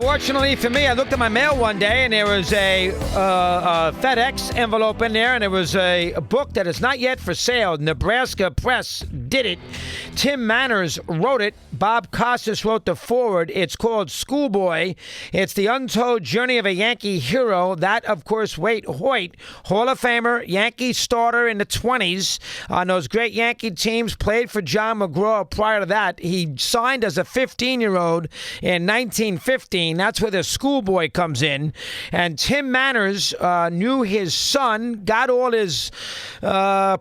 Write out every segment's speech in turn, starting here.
Fortunately for me, I looked at my mail one day and there was a FedEx envelope in there, and it was a book that is not yet for sale. Nebraska Press did it. Tim Manners wrote it. Bob Costas wrote the foreword. It's called Schoolboy. It's the untold journey of a Yankee hero. That, of course, Hoyt, Hall of Famer, Yankee starter in the 20s on those great Yankee teams, played for John McGraw prior to that. He signed as a 15-year-old in 1915. That's where the Schoolboy comes in. And Tim Manners knew his son, got all his Hoyt's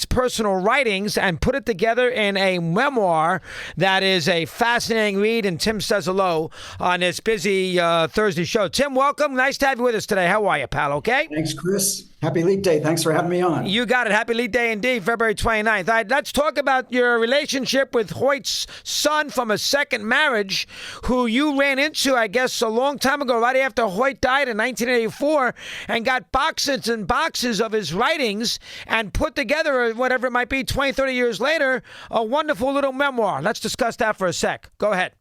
personal writings, and put it together in a memoir that is a fascinating read. And Tim says hello on this busy Thursday show. Tim, welcome. Nice to have you with us today. How are you, pal? Okay? Thanks, Chris. Happy Leap Day. Thanks for having me on. You got it. Happy Leap Day indeed, February 29th. All right, let's talk about your relationship with Hoyt's son from a second marriage, who you ran into, I guess, a long time ago, right after Hoyt died in 1984, and got boxes and boxes of his writings and put together, whatever it might be, 20, 30 years later, a wonderful little memoir. Let's discuss that for a sec. Go ahead.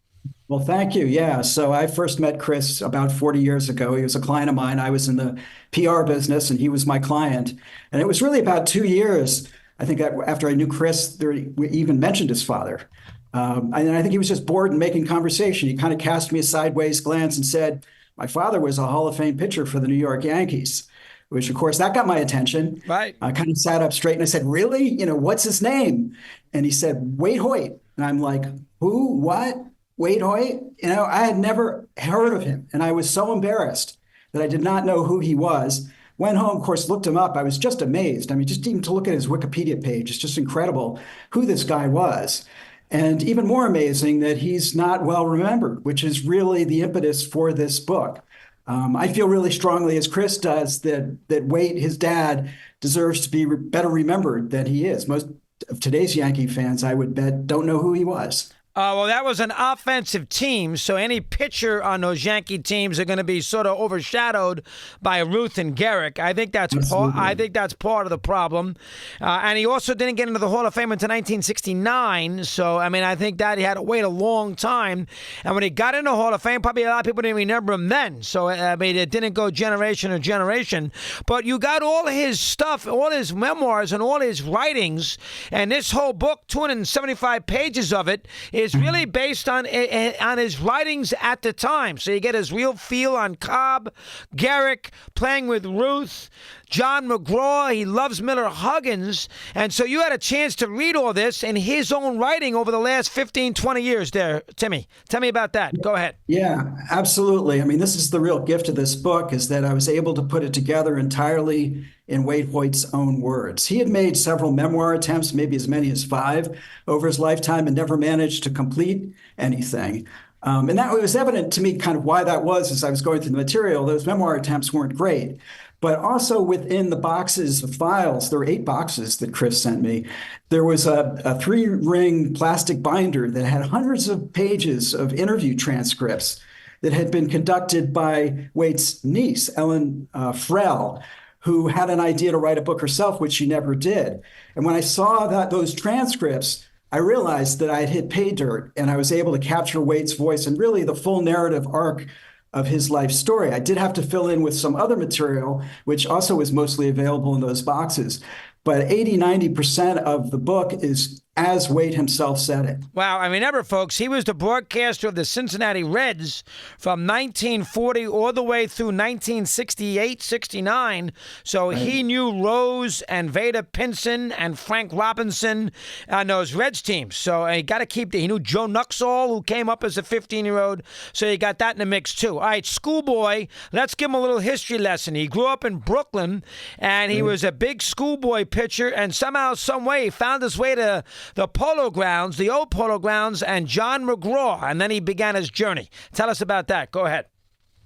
Well, thank you. Yeah. So I first met Chris about 40 years ago. He was a client of mine. I was in the PR business and he was my client. And it was really about 2 years, I think, after I knew Chris, we even mentioned his father. And I think he was just bored and making conversation. He kind of cast me a sideways glance and said, my father was a Hall of Fame pitcher for the New York Yankees, which, of course, that got my attention. Right. I kind of sat up straight and I said, really? What's his name? And he said, Wade Hoyt. And I'm like, who? What? Wade Hoyt? I had never heard of him. And I was so embarrassed that I did not know who he was. Went home, of course, looked him up. I was just amazed. I mean, just even to look at his Wikipedia page, it's just incredible who this guy was. And even more amazing that he's not well remembered, which is really the impetus for this book. I feel really strongly, as Chris does, that Wade, his dad, deserves to be better remembered than he is. Most of today's Yankee fans, I would bet, don't know who he was. Well, that was an offensive team, so any pitcher on those Yankee teams are going to be sort of overshadowed by Ruth and Gehrig. I think that's part of the problem. And he also didn't get into the Hall of Fame until 1969. So, I mean, I think that he had to wait a long time. And when he got into the Hall of Fame, probably a lot of people didn't remember him then. So, I mean, it didn't go generation to generation. But you got all his stuff, all his memoirs and all his writings. And this whole book, 275 pages of it, is really based on his writings at the time. So you get his real feel on Cobb, Gehrig, playing with Ruth, John McGraw. He loves Miller Huggins. And so you had a chance to read all this in his own writing over the last 15, 20 years there. Timmy, tell me about that. Go ahead. Yeah, absolutely. I mean, this is the real gift of this book, is that I was able to put it together entirely in Wade Hoyt's own words. He had made several memoir attempts, maybe as many as 5 over his lifetime, and never managed to complete anything. And that was evident to me kind of why that was as I was going through the material. Those memoir attempts weren't great. But also within the boxes of files, there were 8 boxes that Chris sent me. There was a 3-ring plastic binder that had hundreds of pages of interview transcripts that had been conducted by Wade's niece, Ellen Frell, who had an idea to write a book herself, which she never did. And when I saw those transcripts, I realized that I had hit pay dirt, and I was able to capture Wade's voice and really the full narrative arc of his life story. I did have to fill in with some other material, which also is mostly available in those boxes. But 80-90% of the book is as Wade himself said it. Wow. I mean, remember, folks, he was the broadcaster of the Cincinnati Reds from 1940 all the way through 1968, 69. So right. He knew Rose and Vada Pinson and Frank Robinson on those Reds teams. So he got to he knew Joe Nuxall, who came up as a 15-year-old. So you got that in the mix, too. All right, Schoolboy, let's give him a little history lesson. He grew up in Brooklyn, and he was a big schoolboy pitcher, and somehow, some way, he found his way to the Polo Grounds, the old Polo Grounds, and John McGraw, and then he began his journey. Tell us about that. Go ahead.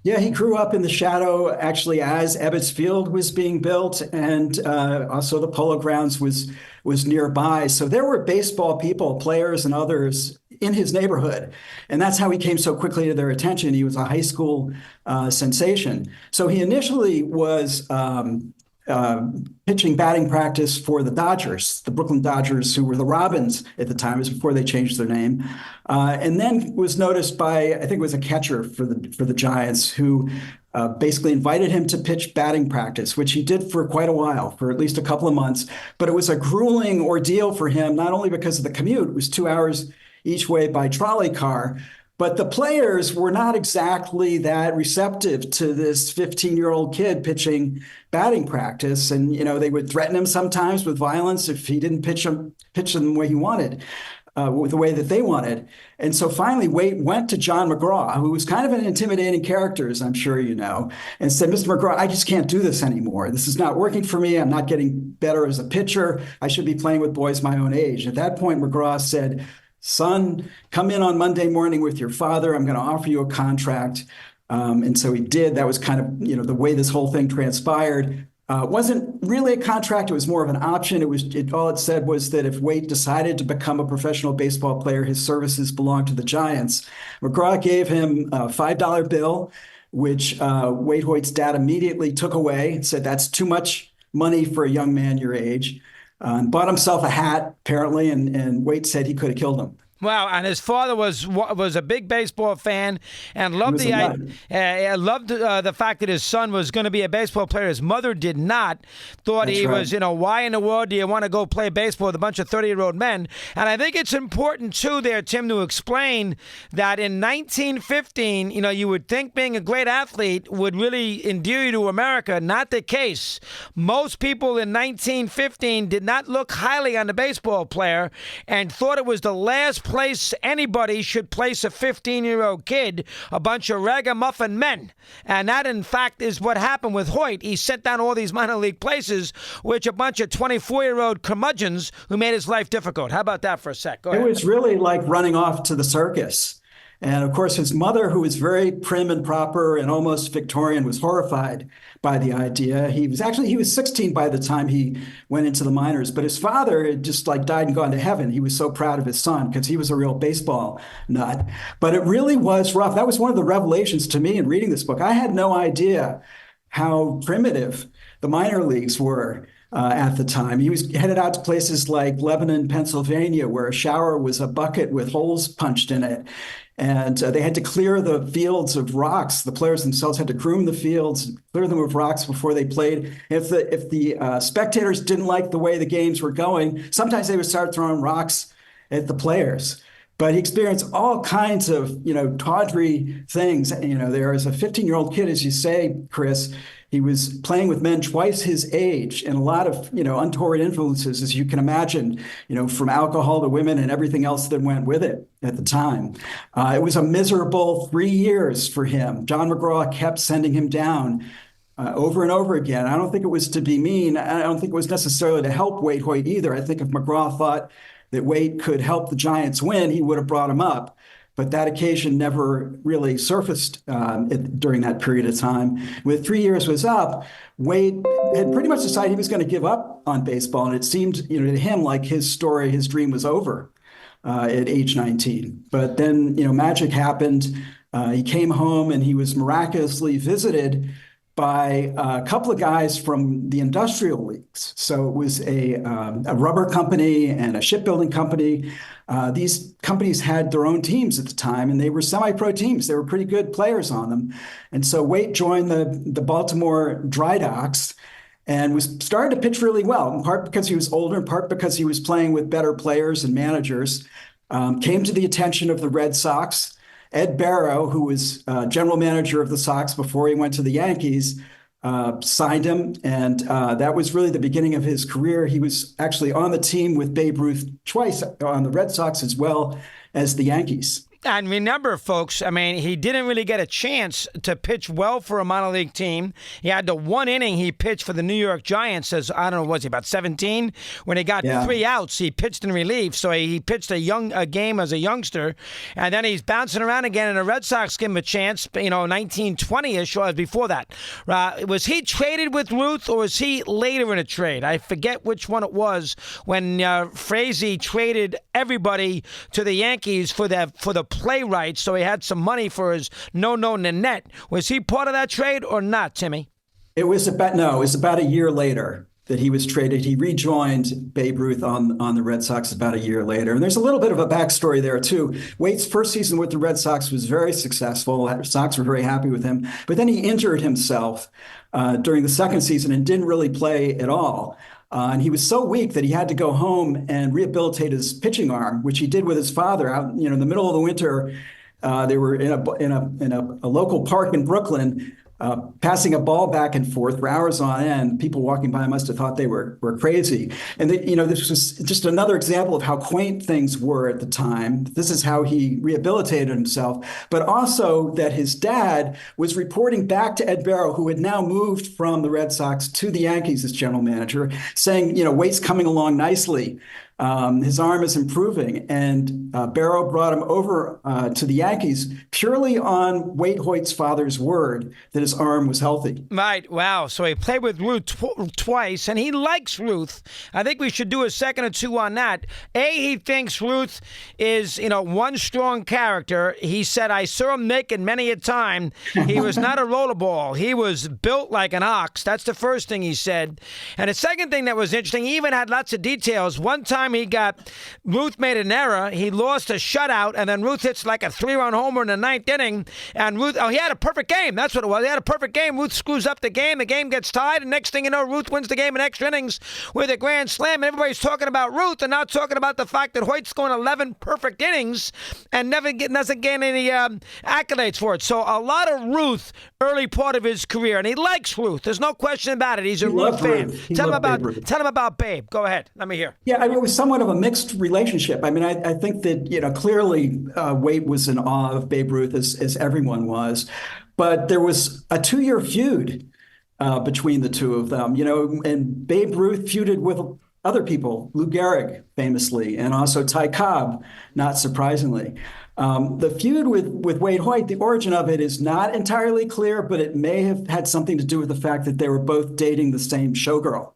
Yeah, he grew up in the shadow, actually, as Ebbets Field was being built, and also the Polo Grounds was nearby. So there were baseball people, players, and others in his neighborhood, and that's how he came so quickly to their attention. He was a high school sensation. So he initially was pitching batting practice for the Dodgers, the Brooklyn Dodgers, who were the Robins at the time. It was before they changed their name, and then was noticed by, I think it was a catcher for the Giants, who basically invited him to pitch batting practice, which he did for quite a while, for at least a couple of months. But it was a grueling ordeal for him, not only because of the commute, it was 2 hours each way by trolley car, but the players were not exactly that receptive to this 15-year-old kid pitching batting practice. And, they would threaten him sometimes with violence if he didn't pitch them the way he wanted, the way that they wanted. And so finally, Waite went to John McGraw, who was kind of an intimidating character, as I'm sure you know, and said, "Mr. McGraw, I just can't do this anymore. This is not working for me. I'm not getting better as a pitcher. I should be playing with boys my own age." At that point, McGraw said, "Son, come in on Monday morning with your father. I'm going to offer you a contract." And so he did. That was kind of, the way this whole thing transpired. It wasn't really a contract. It was more of an option. All it said was that if Waite decided to become a professional baseball player, his services belonged to the Giants. McGraw gave him a $5 bill, which Waite Hoyt's dad immediately took away and said, "That's too much money for a young man your age." Bought himself a hat, apparently, and Waite said he could have killed him. Wow, and his father was a big baseball fan and loved the fact that his son was going to be a baseball player. His mother did not. Thought That's he right. was, why in the world do you want to go play baseball with a bunch of 30-year-old men? And I think it's important, too, there, Tim, to explain that in 1915, you would think being a great athlete would really endear you to America. Not the case. Most people in 1915 did not look highly on the baseball player and thought it was the last place anybody should place a 15-year-old kid, a bunch of ragamuffin men. And that, in fact, is what happened with Hoyt. He sent down all these minor league places, which a bunch of 24-year-old curmudgeons who made his life difficult. How about that for a sec? Go ahead. It was really like running off to the circus. And of course, his mother, who was very prim and proper and almost Victorian, was horrified by the idea. He was 16 by the time he went into the minors, but his father had just died and gone to heaven. He was so proud of his son because he was a real baseball nut. But it really was rough. That was one of the revelations to me in reading this book. I had no idea how primitive the minor leagues were. At the time, he was headed out to places like Lebanon, Pennsylvania, where a shower was a bucket with holes punched in it. And they had to clear the fields of rocks. The players themselves had to groom the fields, clear them of rocks before they played. If the spectators didn't like the way the games were going, sometimes they would start throwing rocks at the players. But he experienced all kinds of, tawdry things. There was a 15-year-old kid, as you say, Chris. He was playing with men twice his age and a lot of, untoward influences, as you can imagine, from alcohol to women and everything else that went with it at the time. It was a miserable 3 years for him. John McGraw kept sending him down over and over again. I don't think it was to be mean. I don't think it was necessarily to help Waite Hoyt either. I think if McGraw thought that Waite could help the Giants win, he would have brought him up. But that occasion never really surfaced during that period of time. When 3 years was up, Waite had pretty much decided he was going to give up on baseball. And it seemed, to him like his dream was over at age 19. But then, magic happened. He came home and he was miraculously visited by a couple of guys from the industrial leagues. So it was a rubber company and a shipbuilding company. These companies had their own teams at the time, and they were semi-pro teams. There were pretty good players on them. And so Waite joined the Baltimore Dry Docks and was starting to pitch really well, in part because he was older, in part because he was playing with better players and managers. Came to the attention of the Red Sox. Ed Barrow, who was general manager of the Sox before he went to the Yankees, signed him. And that was really the beginning of his career. He was actually on the team with Babe Ruth twice on the Red Sox as well as the Yankees. And remember, folks, he didn't really get a chance to pitch well for a minor league team. He had the one inning he pitched for the New York Giants as, I don't know, was he about 17? When he got 3 outs, he pitched in relief. So he pitched a game as a youngster. And then he's bouncing around again, and the Red Sox give him a chance, 1920-ish, or before that. Was he traded with Ruth, or was he later in a trade? I forget which one it was when Frazee traded everybody to the Yankees for the playwright, so he had some money for his no Nanette. Was he part of that trade or not, Timmy? it was about a year later that he was traded. He rejoined Babe Ruth on the Red Sox about a year later. And there's a little bit of a backstory there too. Wade's first season with the Red Sox was very successful. The Sox were very happy with him, but then he injured himself during the second season and didn't really play at all. And he was so weak that he had to go home and rehabilitate his pitching arm, which he did with his father out, in the middle of the winter. They were in a local park in Brooklyn, passing a ball back and forth for hours on end. People walking by must have thought they were crazy. And this was just another example of how quaint things were at the time. This is how he rehabilitated himself, but also that his dad was reporting back to Ed Barrow, who had now moved from the Red Sox to the Yankees as general manager, saying, Wade's coming along nicely. His arm is improving, and Barrow brought him over to the Yankees purely on Wade Hoyt's father's word that his arm was healthy. Right. Wow. So he played with Ruth twice, and he likes Ruth. I think we should do a second or two on that. He thinks Ruth is, one strong character. He said, I saw him naked many a time. He was not a rollerball. He was built like an ox. That's the first thing he said. And the second thing that was interesting, he even had lots of details. One time Ruth made an error. He lost a shutout, and then Ruth hits like a 3-run homer in the ninth inning. And he had a perfect game. That's what it was. He had a perfect game. Ruth screws up the game. The game gets tied, and next thing you know, Ruth wins the game in extra innings with a grand slam. And everybody's talking about Ruth and not talking about the fact that Hoyt's going 11 perfect innings and doesn't gain any accolades for it. So a lot of Ruth early part of his career, and he likes Ruth. There's no question about it. He's a Ruth fan. Tell him about Babe. Go ahead. Let me hear. Yeah, it was somewhat of a mixed relationship. I mean, I think that, clearly Wade was in awe of Babe Ruth, as everyone was. But there was a 2-year feud between the two of them, and Babe Ruth feuded with other people, Lou Gehrig famously, and also Ty Cobb, not surprisingly. The feud with Wade Hoyt, the origin of it is not entirely clear, but it may have had something to do with the fact that they were both dating the same showgirl.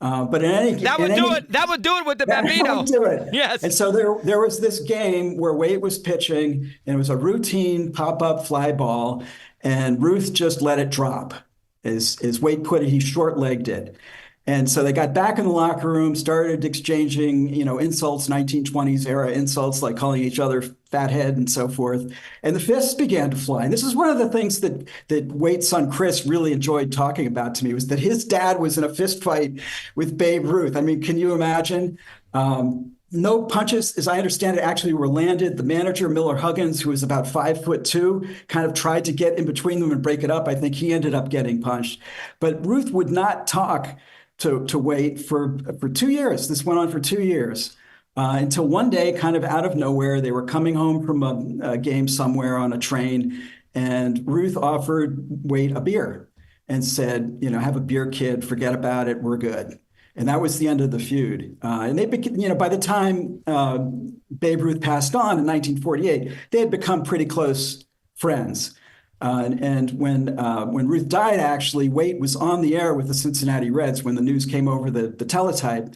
But in any that would do it with the Bambino. That would do it. Yes. And so there was this game where Wade was pitching, and it was a routine pop-up fly ball, and Ruth just let it drop. As Wade put it, he short-legged it. And so they got back in the locker room, started exchanging, insults, 1920s era insults, like calling each other fathead and so forth. And the fists began to fly. And this is one of the things that Wade's son, Chris, really enjoyed talking about to me, was that his dad was in a fist fight with Babe Ruth. I mean, can you imagine? No punches, as I understand it, actually were landed. The manager, Miller Huggins, who was about 5'2", kind of tried to get in between them and break it up. I think he ended up getting punched. But Ruth would not talk to Wade for 2 years. This went on for 2 years until one day, kind of out of nowhere, they were coming home from a game somewhere on a train, and Ruth offered Wade a beer and said, have a beer, kid, forget about it, we're good. And that was the end of the feud. And they became, by the time Babe Ruth passed on in 1948, they had become pretty close friends. And when Ruth died, actually, Wade was on the air with the Cincinnati Reds when the news came over the teletype.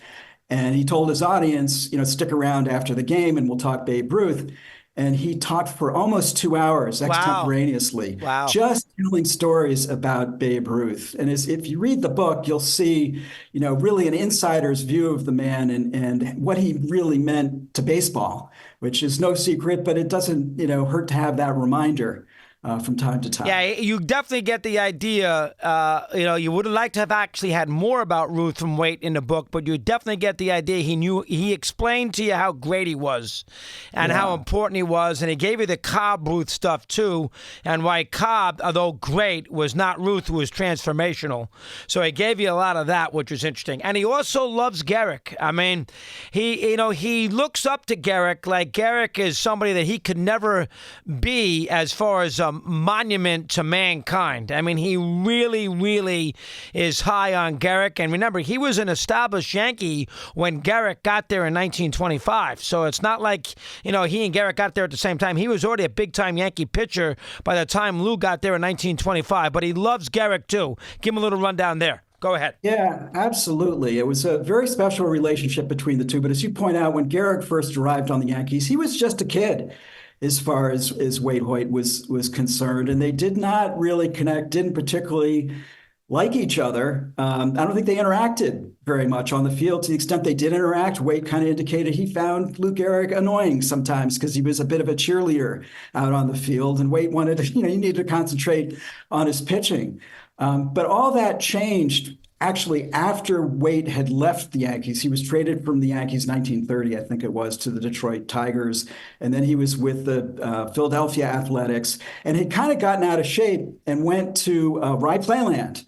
And he told his audience, stick around after the game and we'll talk Babe Ruth. And he talked for almost 2 hours extemporaneously, just telling stories about Babe Ruth. And if you read the book, you'll see, really an insider's view of the man and what he really meant to baseball, which is no secret, but it doesn't, hurt to have that reminder from time to time. Yeah, you definitely get the idea. You would have liked to have actually had more about Ruth from Wade in the book, but you definitely get the idea. He explained to you how great he was and how important he was, and he gave you the Cobb Ruth stuff too, and why Cobb, although great, was not Ruth, who was transformational. So he gave you a lot of that, which was interesting. And he also loves Gehrig. I mean, he looks up to Gehrig like Gehrig is somebody that he could never be as far as a monument to mankind. I mean, he really, really is high on Gehrig. And remember, he was an established Yankee when Gehrig got there in 1925. So it's not like, he and Gehrig got there at the same time. He was already a big-time Yankee pitcher by the time Lou got there in 1925. But he loves Gehrig, too. Give him a little rundown there. Go ahead. Yeah, absolutely. It was a very special relationship between the two. But as you point out, when Gehrig first arrived on the Yankees, he was just a kid as far as Wade Hoyt was concerned. And they did not really connect, didn't particularly like each other. I don't think they interacted very much on the field. To the extent they did interact, Waite kind of indicated he found Lou Gehrig annoying sometimes because he was a bit of a cheerleader out on the field, and Waite wanted to, he needed to concentrate on his pitching. But all that changed actually after Waite had left the Yankees. He was traded from the Yankees 1930, I think it was, to the Detroit Tigers. And then he was with the Philadelphia Athletics and had kind of gotten out of shape and went to Rye Playland,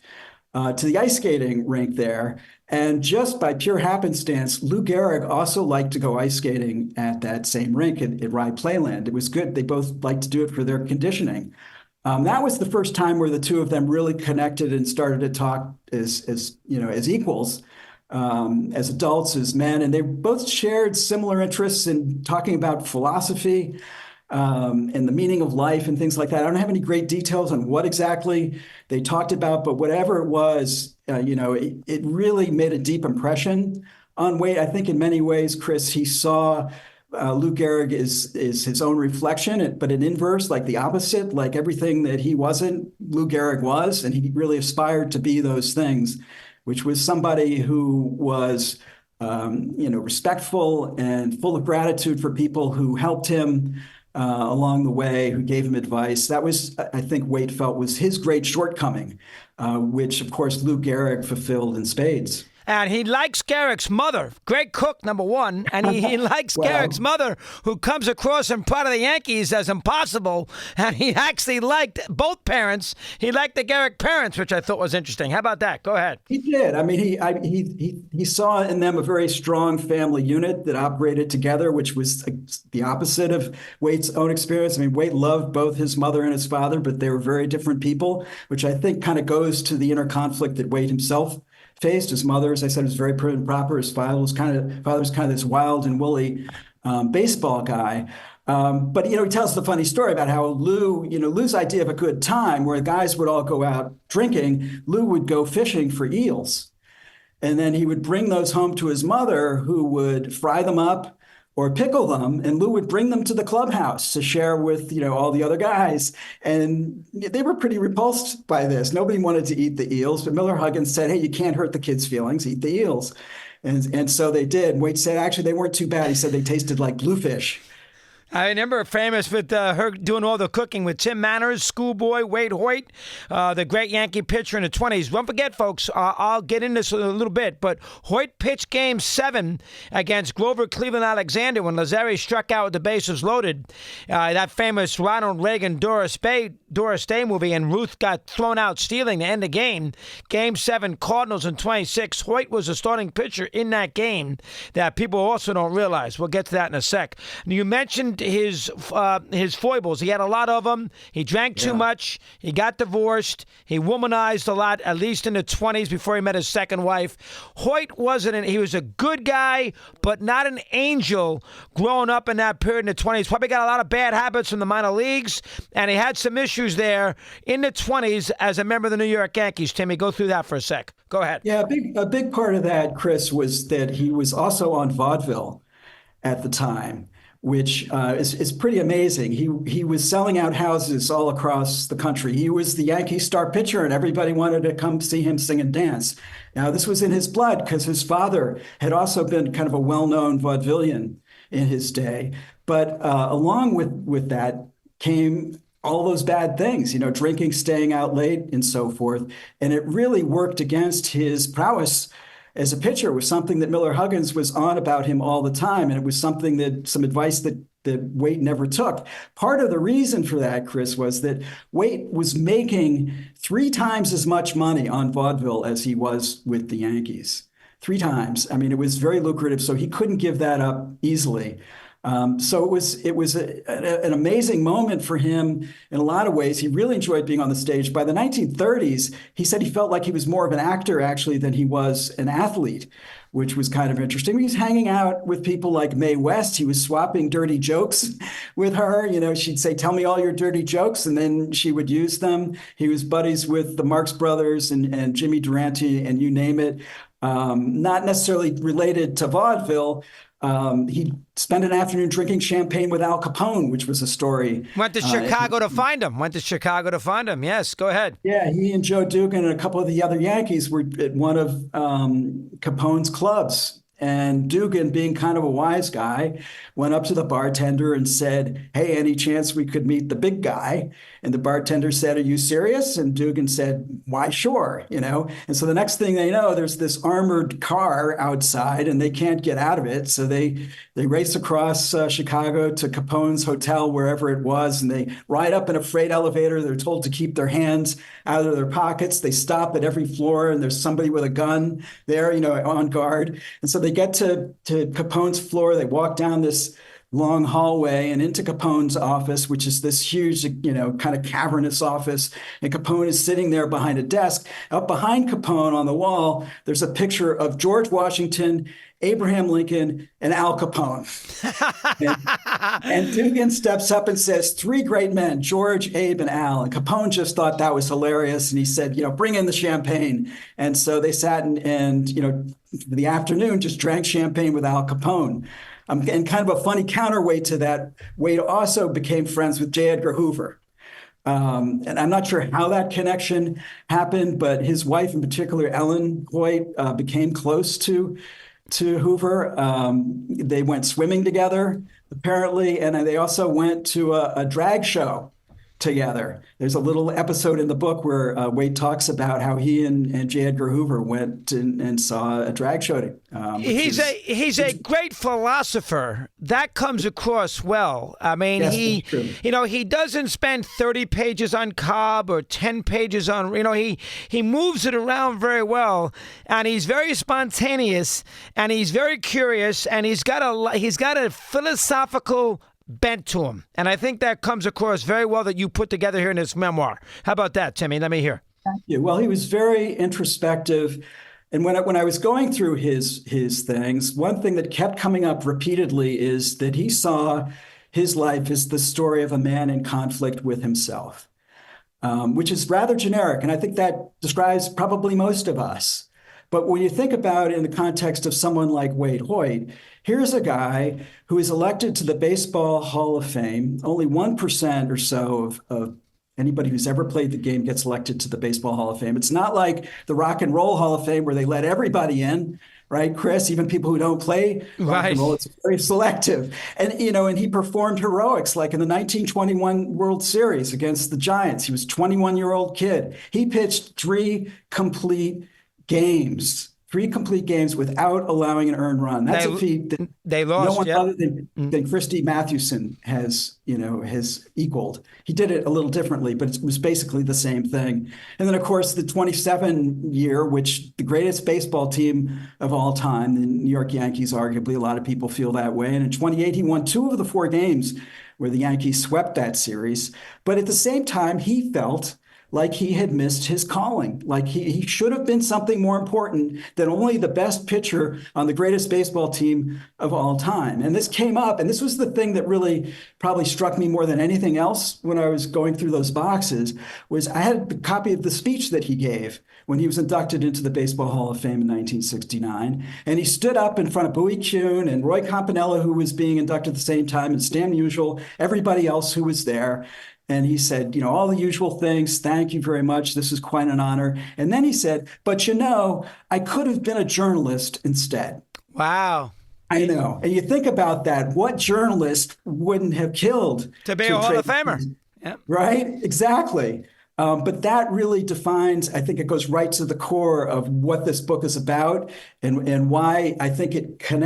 to the ice skating rink there. And just by pure happenstance, Lou Gehrig also liked to go ice skating at that same rink at Rye Playland. It was good. They both liked to do it for their conditioning. That was the first time where the two of them really connected and started to talk as equals, as adults, as men, and they both shared similar interests in talking about philosophy, and the meaning of life and things like that. I don't have any great details on what exactly they talked about, but whatever it was, it really made a deep impression on Waite. I think in many ways, Chris, he saw Lou Gehrig is his own reflection, but an inverse, like the opposite, like everything that he wasn't, Lou Gehrig was, and he really aspired to be those things, which was somebody who was, respectful and full of gratitude for people who helped him along the way, who gave him advice. That was, I think, Waite felt was his great shortcoming, which, of course, Lou Gehrig fulfilled in spades. And he likes Gehrig's mother, great cook, number one. And he likes Gehrig's mother, who comes across in part of the Yankees as impossible. And he actually liked both parents. He liked the Gehrig parents, which I thought was interesting. How about that? Go ahead. He did. I mean, he saw in them a very strong family unit that operated together, which was the opposite of Waite's own experience. I mean, Waite loved both his mother and his father, but they were very different people, which I think kind of goes to the inner conflict that Waite himself faced. His mother, as I said, was very prim and proper. His father was kind of this wild and woolly baseball guy. But he tells the funny story about how Lou's idea of a good time, where the guys would all go out drinking, Lou would go fishing for eels. And then he would bring those home to his mother, who would fry them up or pickle them, and Lou would bring them to the clubhouse to share with, all the other guys. And they were pretty repulsed by this. Nobody wanted to eat the eels, but Miller Huggins said, hey, you can't hurt the kids' feelings, eat the eels. And so they did. Waite said, actually, they weren't too bad. He said they tasted like bluefish. I remember famous with her doing all the cooking with Tim Manners, Schoolboy, Wade Hoyt, the great Yankee pitcher in the 20s. Don't forget, folks, I'll get into this a little bit, but Hoyt pitched Game 7 against Grover Cleveland Alexander when Lazzeri struck out with the bases loaded. That famous Ronald Reagan Doris Day movie, and Ruth got thrown out stealing to end the game. Game 7, Cardinals in 26. Hoyt was a starting pitcher in that game that people also don't realize. We'll get to that in a sec. You mentioned his foibles. He had a lot of them. He drank too much. He got divorced. He womanized a lot, at least in the 20s before he met his second wife. Hoyt he was a good guy, but not an angel growing up in that period in the 20s. Probably got a lot of bad habits from the minor leagues, and he had some issues there in the 20s as a member of the New York Yankees. Timmy, go through that for a sec. Go ahead. Yeah, a big part of that, Chris, was that he was also on vaudeville at the time, which is pretty amazing. He was selling out houses all across the country. He was the Yankee star pitcher, and everybody wanted to come see him sing and dance. Now, this was in his blood because his father had also been kind of a well-known vaudevillian in his day. But along with that came all those bad things, drinking, staying out late, and so forth. And it really worked against his prowess as a pitcher. Was something that Miller Huggins was on about him all the time. And it was some advice that Waite never took. Part of the reason for that, Chris, was that Waite was making 3 times as much money on vaudeville as he was with the Yankees. 3 times. I mean, it was very lucrative, so he couldn't give that up easily. So it was an amazing moment for him in a lot of ways. He really enjoyed being on the stage. By the 1930s, he said he felt like he was more of an actor, actually, than he was an athlete, which was kind of interesting. He was hanging out with people like Mae West. He was swapping dirty jokes with her. She'd say, tell me all your dirty jokes, and then she would use them. He was buddies with the Marx Brothers and Jimmy Durante, and you name it. Not necessarily related to vaudeville, He spent an afternoon drinking champagne with Al Capone, which was a story. Went to Chicago to find him. Went to Chicago to find him. Yes, go ahead. Yeah, he and Joe Dugan and a couple of the other Yankees were at one of Capone's clubs. And Dugan, being kind of a wise guy, went up to the bartender and said, "Hey, any chance we could meet the big guy?" And the bartender said, "Are you serious?" And Dugan said, "Why, sure, you know." And so the next thing they know, there's this armored car outside and they can't get out of it. So they race across Chicago to Capone's hotel, wherever it was, and they ride up in a freight elevator. They're told to keep their hands out of their pockets. They stop at every floor and there's somebody with a gun there, you know, on guard. And so they get to Capone's floor. They walk down this long hallway and into Capone's office, which is this huge, you know, kind of cavernous office. And Capone is sitting there behind a desk. Up behind Capone on the wall, there's a picture of George Washington, Abraham Lincoln, and Al Capone. and Dugan steps up and says, "Three great men, George, Abe, and Al." And Capone just thought that was hilarious. And he said, you know, "Bring in the champagne." And so they sat and you know, the afternoon just drank champagne with Al Capone. And kind of a funny counterweight to that, Wade also became friends with J. Edgar Hoover. And I'm not sure how that connection happened, but his wife in particular, Ellen Hoyt, became close to Hoover. They went swimming together, apparently, and they also went to a drag show together. There's a little episode in the book where Wade talks about how he and J. Edgar Hoover went and saw a drag show. He's a great philosopher. That comes across well. I mean, yes, he doesn't spend 30 pages on Cobb or 10 pages on, he moves it around very well, and he's very spontaneous, and he's very curious, and he's got a philosophical bent to him. And I think that comes across very well that you put together here in this memoir. How about that, Timmy? Let me hear. Thank you. Well, he was very introspective. And when I was going through his things, one thing that kept coming up repeatedly is that he saw his life as the story of a man in conflict with himself, which is rather generic. And I think that describes probably most of us. But when you think about it in the context of someone like Wade Hoyt, here's a guy who is elected to the Baseball Hall of Fame. Only 1% or so of anybody who's ever played the game gets elected to the Baseball Hall of Fame. It's not like the Rock and Roll Hall of Fame where they let everybody in, right, Chris? Even people who don't play rock and roll, it's very selective. And, and he performed heroics like in the 1921 World Series against the Giants. He was a 21-year-old kid. He pitched three complete games without allowing an earned run. That's a feat that they lost, no one other than Christy Mathewson has equaled. He did it a little differently, but it was basically the same thing. And then, of course, the 27 year, which the greatest baseball team of all time, the New York Yankees, arguably, a lot of people feel that way. And in 28, he won 2 of the 4 games where the Yankees swept that series. But at the same time, he felt like he had missed his calling, like he should have been something more important than only the best pitcher on the greatest baseball team of all time. And this came up, and this was the thing that really probably struck me more than anything else when I was going through those boxes, was I had a copy of the speech that he gave when he was inducted into the Baseball Hall of Fame in 1969. And he stood up in front of Bowie Kuhn and Roy Campanella, who was being inducted at the same time, and Stan Musial, everybody else who was there. And he said, all the usual things. Thank you very much. This is quite an honor. And then he said, but I could have been a journalist instead. Wow. I know. And you think about that. What journalist wouldn't have killed to be a Hall of Famer? Yep. Right? Exactly. But that really defines, I think it goes right to the core of what this book is about and why I think it can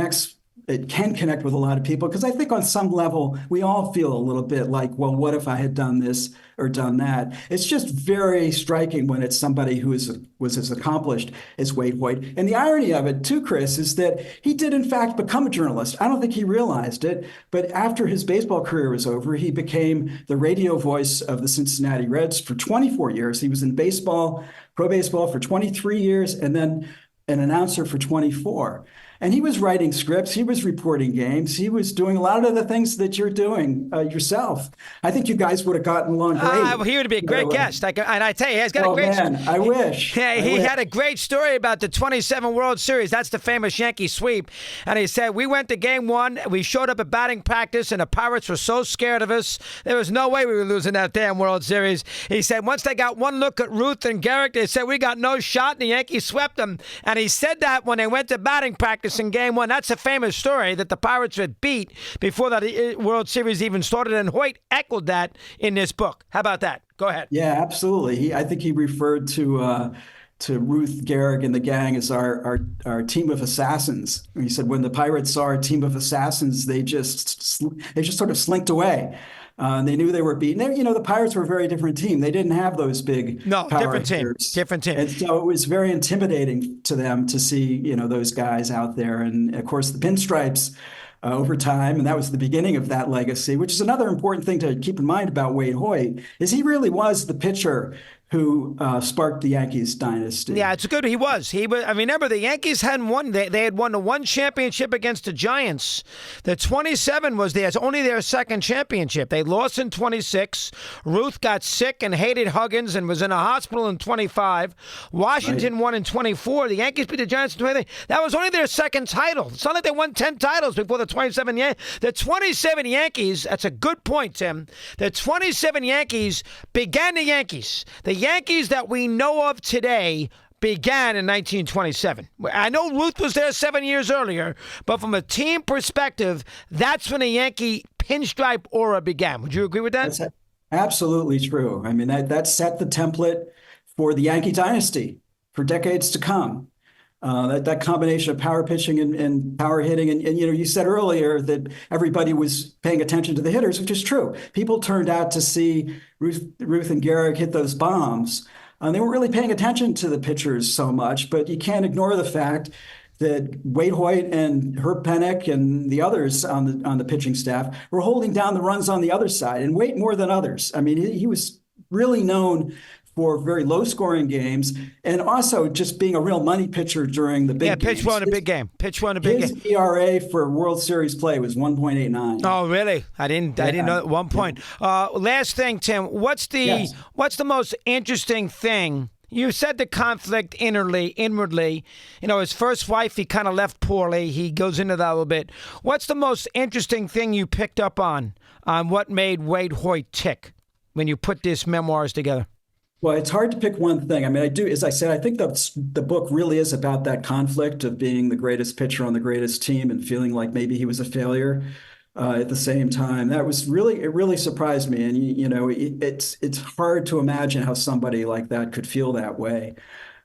connect with a lot of people, because I think on some level, we all feel a little bit like, well, what if I had done this or done that? It's just very striking when it's somebody who was as accomplished as Wade Hoyt. And the irony of it, too, Chris, is that he did, in fact, become a journalist. I don't think he realized it, but after his baseball career was over, he became the radio voice of the Cincinnati Reds for 24 years. He was in baseball, pro baseball for 23 years, and then an announcer for 24. And he was writing scripts, he was reporting games, he was doing a lot of the things that you're doing yourself. I think you guys would have gotten along great. He would be a great guest. And I tell you, he's got oh, a great. Man, I wish. Yeah, he had a great story about the 27 World Series. That's the famous Yankee sweep. And he said, we went to game one. We showed up at batting practice, and the Pirates were so scared of us. There was no way we were losing that damn World Series. He said, once they got one look at Ruth and Garrick, they said, we got no shot, and the Yankees swept them. And he said that when they went to batting practice in game one. That's a famous story that the Pirates had beat before that World Series even started. And Hoyt echoed that in this book. How about that? Go ahead. Yeah, absolutely. I think he referred to Ruth, Garrick, and the gang as our team of assassins. He said when the Pirates saw our team of assassins, they just sort of slinked away. They knew they were beaten. The Pirates were a very different team. They didn't have those big different team. And so it was very intimidating to them to see those guys out there. And of course the pinstripes over time, and that was the beginning of that legacy. Which is another important thing to keep in mind about Wade Hoyt is he really was the pitcher who sparked the Yankees dynasty. Yeah, it's good. He was. I mean, remember, the Yankees hadn't won. They had won the one championship against the Giants. The 27 was only their second championship. They lost in 26. Ruth got sick and hated Huggins and was in a hospital in 25. Washington won in 24. The Yankees beat the Giants in 23. That was only their second title. It's not like they won 10 titles before the 27 Yankees. The 27 Yankees, that's a good point, Tim. The 27 Yankees began the Yankees. The Yankees that we know of today began in 1927. I know Ruth was there 7 years earlier, but from a team perspective, that's when the Yankee pinstripe aura began. Would you agree with that? That's absolutely true. I mean, that set the template for the Yankee dynasty for decades to come. That combination of power pitching and power hitting. And you said earlier that everybody was paying attention to the hitters, which is true. People turned out to see Ruth and Garrick hit those bombs. They weren't really paying attention to the pitchers so much, but you can't ignore the fact that Wade Hoyt and Herb Pennock and the others on the pitching staff were holding down the runs on the other side, and Wade more than others. I mean, he was really known for very low-scoring games, and also just being a real money pitcher during the big games. Pitch one a big game. His ERA for World Series play was 1.89. Oh, really? I didn't know at one point. Last thing, Tim. What's the most interesting thing? You said the conflict inwardly. His first wife, he kind of left poorly. He goes into that a little bit. What's the most interesting thing you picked up on what made Wade Hoyt tick when you put these memoirs together? Well, it's hard to pick one thing. I mean, as I said, I think the book really is about that conflict of being the greatest pitcher on the greatest team and feeling like maybe he was a failure at the same time. It really surprised me. And, it's hard to imagine how somebody like that could feel that way.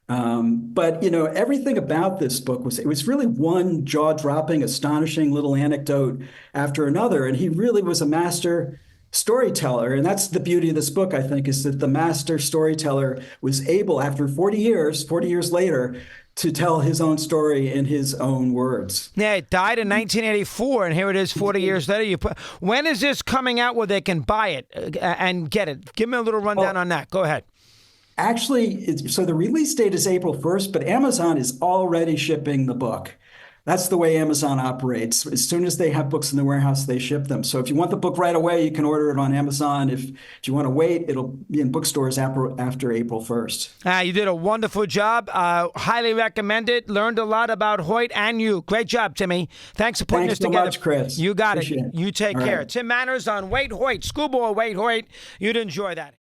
But everything about this book was really one jaw-dropping, astonishing little anecdote after another. And he really was a master storyteller. And that's the beauty of this book, I think, is that the master storyteller was able, after 40 years later, to tell his own story in his own words. Yeah, it died in 1984, and here it is 40 years later. When is this coming out where they can buy it and get it? Give me a little rundown on that. Go ahead. Actually, so the release date is April 1st, but Amazon is already shipping the book. That's the way Amazon operates. As soon as they have books in the warehouse, they ship them. So if you want the book right away, you can order it on Amazon. If you want to wait, it'll be in bookstores after April 1st. You did a wonderful job. Highly recommend it. Learned a lot about Hoyt and you. Great job, Timmy. Thanks for putting this together. Thanks so much, Chris. You got it. You take care. Right. Tim Manners on Wade Hoyt, Schoolboy Wade Hoyt. You'd enjoy that.